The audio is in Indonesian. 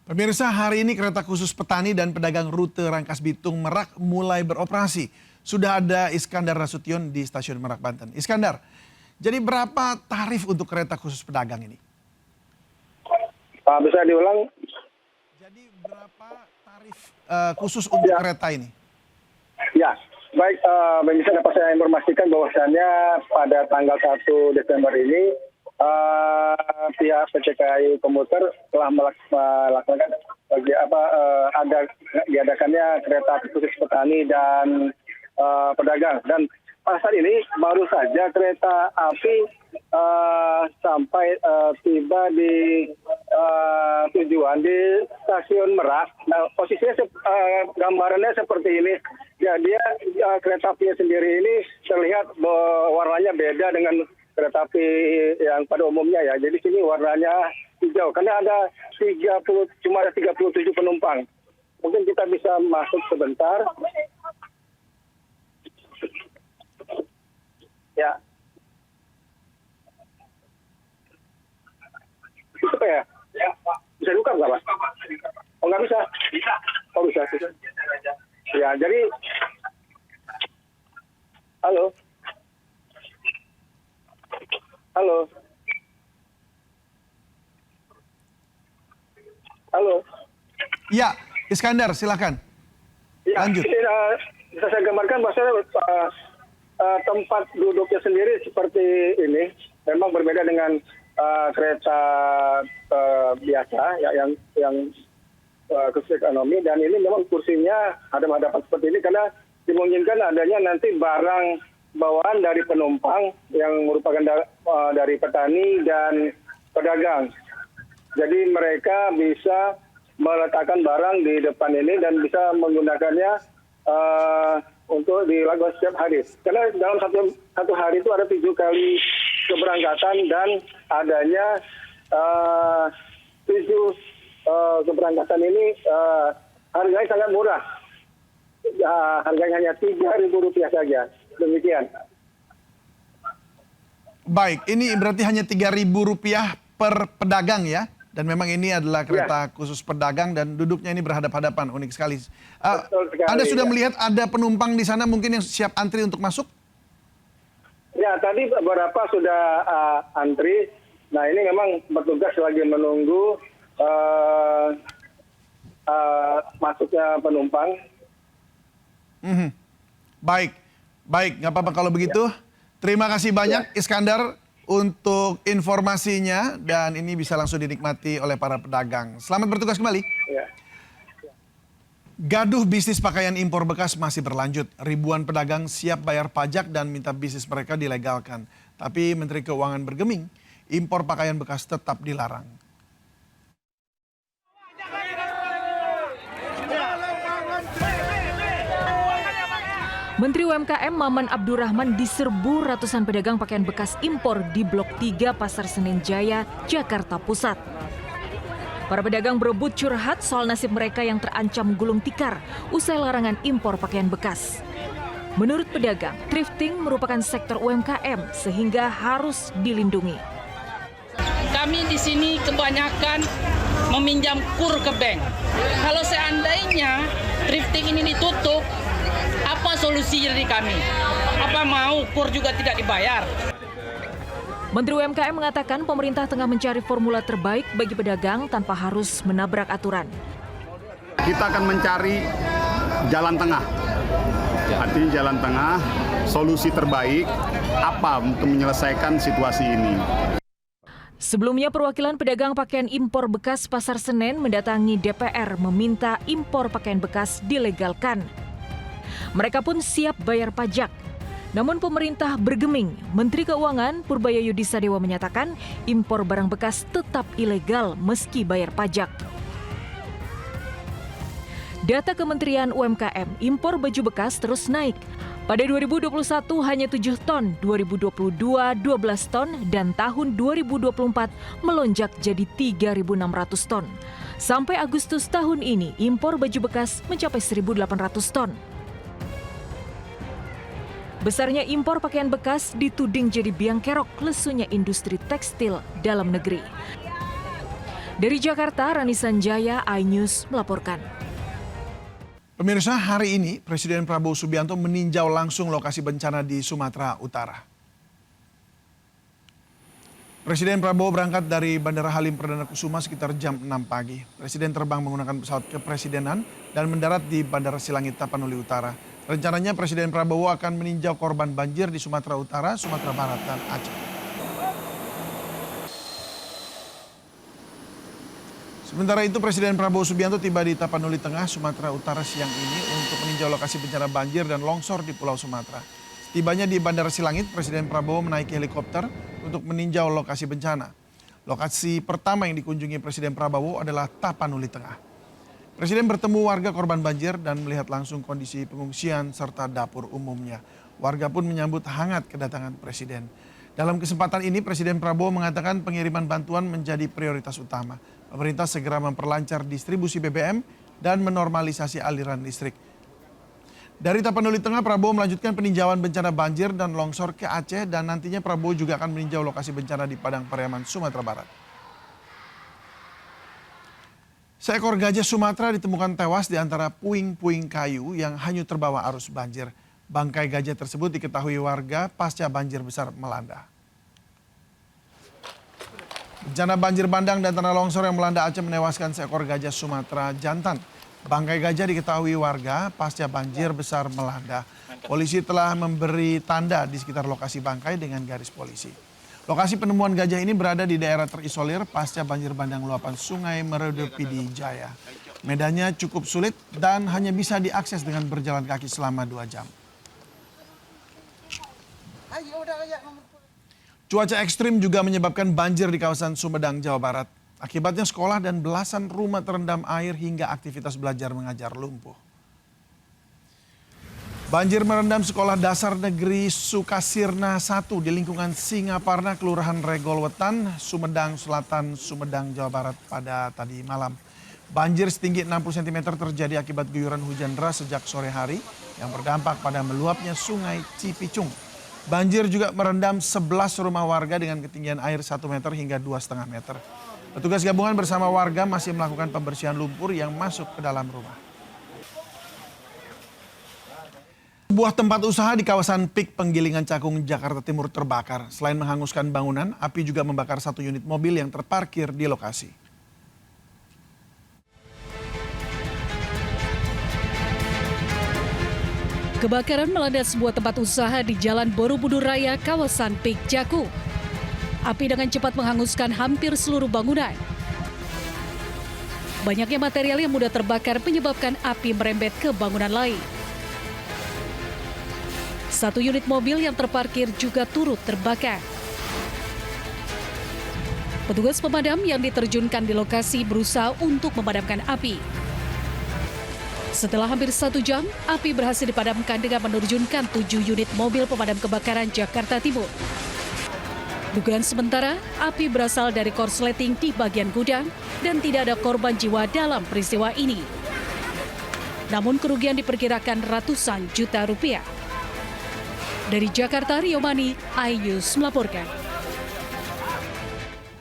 Pemirsa, hari ini kereta khusus petani dan pedagang rute Rangkas Bitung Merak mulai beroperasi. Sudah ada Iskandar Nasution di stasiun Merak, Banten. Iskandar, jadi berapa tarif untuk kereta khusus pedagang ini? Bisa diulang? Jadi berapa tarif khusus untuk kereta ini? Ya, baik. Bisa dapat saya informasikan bahwasannya pada tanggal 1 Desember ini pihak PT KAI Komuter telah melaksanakan diadakannya kereta api khusus petani dan pedagang. Dan pada saat ini baru saja kereta api sampai tiba di tujuan di stasiun Merak. Nah, posisinya gambarannya seperti ini. Ya, dia kereta apinya sendiri ini terlihat warnanya beda dengan kereta api yang pada umumnya ya. Jadi sini warnanya hijau karena ada cuma ada 37 penumpang. Mungkin kita bisa masuk sebentar. Ya. Itu ya? Ya, Pak. Bisa buka nggak, Pak? Oh, nggak bisa? Bisa. Oh, bisa. Ya, jadi... Halo? Halo? Halo? Ya, Iskandar, silakan. Ya, lanjut. Bisa saya gambarkan bahwa tempat duduknya sendiri seperti ini. Memang berbeda dengan kereta biasa ya, yang khusus ekonomi, dan ini memang kursinya hadap-hadapan seperti ini karena dimungkinkan adanya nanti barang bawaan dari penumpang yang merupakan dari petani dan pedagang. Jadi mereka bisa meletakkan barang di depan ini dan bisa menggunakannya untuk dilakukan setiap hari. Karena dalam satu hari itu ada 7 kali keberangkatan dan adanya 7 keberangkatan ini harganya sangat murah. Harganya hanya Rp3.000 saja. Demikian. Baik, ini berarti hanya Rp3.000 per pedagang ya? Dan memang ini adalah kereta khusus pedagang dan duduknya ini berhadap-hadapan, unik sekali. Anda sudah melihat ada penumpang di sana mungkin yang siap antri untuk masuk? Ya, tadi beberapa sudah antri. Nah, ini memang petugas lagi menunggu masuknya penumpang. Baik, nggak apa-apa kalau begitu. Terima kasih banyak Iskandar untuk informasinya dan ini bisa langsung dinikmati oleh para pedagang. Selamat bertugas kembali. Gaduh bisnis pakaian impor bekas masih berlanjut. Ribuan pedagang siap bayar pajak dan minta bisnis mereka dilegalkan. Tapi Menteri Keuangan bergeming, impor pakaian bekas tetap dilarang. Menteri UMKM Maman Abdurrahman diserbu ratusan pedagang pakaian bekas impor di Blok 3 Pasar Senen Jaya, Jakarta Pusat. Para pedagang berebut curhat soal nasib mereka yang terancam gulung tikar usai larangan impor pakaian bekas. Menurut pedagang, thrifting merupakan sektor UMKM sehingga harus dilindungi. Kami di sini kebanyakan meminjam kur ke bank. Kalau seandainya thrifting ini ditutup, apa solusi dari kami? Apa mau kur juga tidak dibayar? Menteri UMKM mengatakan pemerintah tengah mencari formula terbaik bagi pedagang tanpa harus menabrak aturan. Kita akan mencari jalan tengah. Artinya jalan tengah, solusi terbaik apa untuk menyelesaikan situasi ini. Sebelumnya perwakilan pedagang pakaian impor bekas Pasar Senen mendatangi DPR meminta impor pakaian bekas dilegalkan. Mereka pun siap bayar pajak. Namun pemerintah bergeming. Menteri Keuangan Purbaya Yudisadewa menyatakan impor barang bekas tetap ilegal meski bayar pajak. Data Kementerian UMKM, impor baju bekas terus naik. Pada 2021 hanya 7 ton, 2022 12 ton, dan tahun 2024 melonjak jadi 3.600 ton. Sampai Agustus tahun ini, impor baju bekas mencapai 1.800 ton. Besarnya impor pakaian bekas dituding jadi biang kerok lesunya industri tekstil dalam negeri. Dari Jakarta, Rani Sanjaya, iNews melaporkan. Pemirsa, hari ini Presiden Prabowo Subianto meninjau langsung lokasi bencana di Sumatera Utara. Presiden Prabowo berangkat dari Bandara Halim Perdana Kusuma sekitar jam 6 pagi. Presiden terbang menggunakan pesawat kepresidenan dan mendarat di Bandara Silangit, Tapanuli Utara. Rencananya Presiden Prabowo akan meninjau korban banjir di Sumatera Utara, Sumatera Barat, dan Aceh. Sementara itu Presiden Prabowo Subianto tiba di Tapanuli Tengah, Sumatera Utara siang ini untuk meninjau lokasi bencana banjir dan longsor di Pulau Sumatera. Setibanya di Bandara Silangit, Presiden Prabowo menaiki helikopter untuk meninjau lokasi bencana. Lokasi pertama yang dikunjungi Presiden Prabowo adalah Tapanuli Tengah. Presiden bertemu warga korban banjir dan melihat langsung kondisi pengungsian serta dapur umumnya. Warga pun menyambut hangat kedatangan Presiden. Dalam kesempatan ini Presiden Prabowo mengatakan pengiriman bantuan menjadi prioritas utama. Pemerintah segera memperlancar distribusi BBM dan menormalisasi aliran listrik. Dari Tapanuli Tengah, Prabowo melanjutkan peninjauan bencana banjir dan longsor ke Aceh dan nantinya Prabowo juga akan meninjau lokasi bencana di Padang Pariaman, Sumatera Barat. Seekor gajah Sumatera ditemukan tewas di antara puing-puing kayu yang hanyut terbawa arus banjir. Bangkai gajah tersebut diketahui warga pasca banjir besar melanda. Bencana banjir bandang dan tanah longsor yang melanda Aceh menewaskan seekor gajah Sumatera jantan. Bangkai gajah diketahui warga pasca banjir besar melanda. Polisi telah memberi tanda di sekitar lokasi bangkai dengan garis polisi. Lokasi penemuan gajah ini berada di daerah terisolir pasca banjir bandang luapan Sungai Meredu Pidi Jaya. Medannya cukup sulit dan hanya bisa diakses dengan berjalan kaki selama 2 jam. Cuaca ekstrim juga menyebabkan banjir di kawasan Sumedang, Jawa Barat. Akibatnya sekolah dan belasan rumah terendam air hingga aktivitas belajar mengajar lumpuh. Banjir merendam sekolah dasar negeri Sukasirna 1 di lingkungan Singaparna, Kelurahan Regol Wetan, Sumedang Selatan, Sumedang, Jawa Barat pada tadi malam. Banjir setinggi 60 cm terjadi akibat guyuran hujan deras sejak sore hari yang berdampak pada meluapnya sungai Cipicung. Banjir juga merendam 11 rumah warga dengan ketinggian air 1 meter hingga 2,5 meter. Petugas gabungan bersama warga masih melakukan pembersihan lumpur yang masuk ke dalam rumah. Sebuah tempat usaha di kawasan PIK Penggilingan Cakung, Jakarta Timur terbakar. Selain menghanguskan bangunan, api juga membakar 1 unit mobil yang terparkir di lokasi. Kebakaran melanda sebuah tempat usaha di Jalan Borobudur Raya, kawasan PIK Cakung. Api dengan cepat menghanguskan hampir seluruh bangunan. Banyaknya material yang mudah terbakar menyebabkan api merembet ke bangunan lain. 1 unit mobil yang terparkir juga turut terbakar. Petugas pemadam yang diterjunkan di lokasi berusaha untuk memadamkan api. Setelah hampir 1 jam, api berhasil dipadamkan dengan menerjunkan 7 unit mobil pemadam kebakaran Jakarta Timur. Dugaan sementara, api berasal dari korsleting di bagian gudang dan tidak ada korban jiwa dalam peristiwa ini. Namun kerugian diperkirakan ratusan juta rupiah. Dari Jakarta, Rio Mani, iNews melaporkan.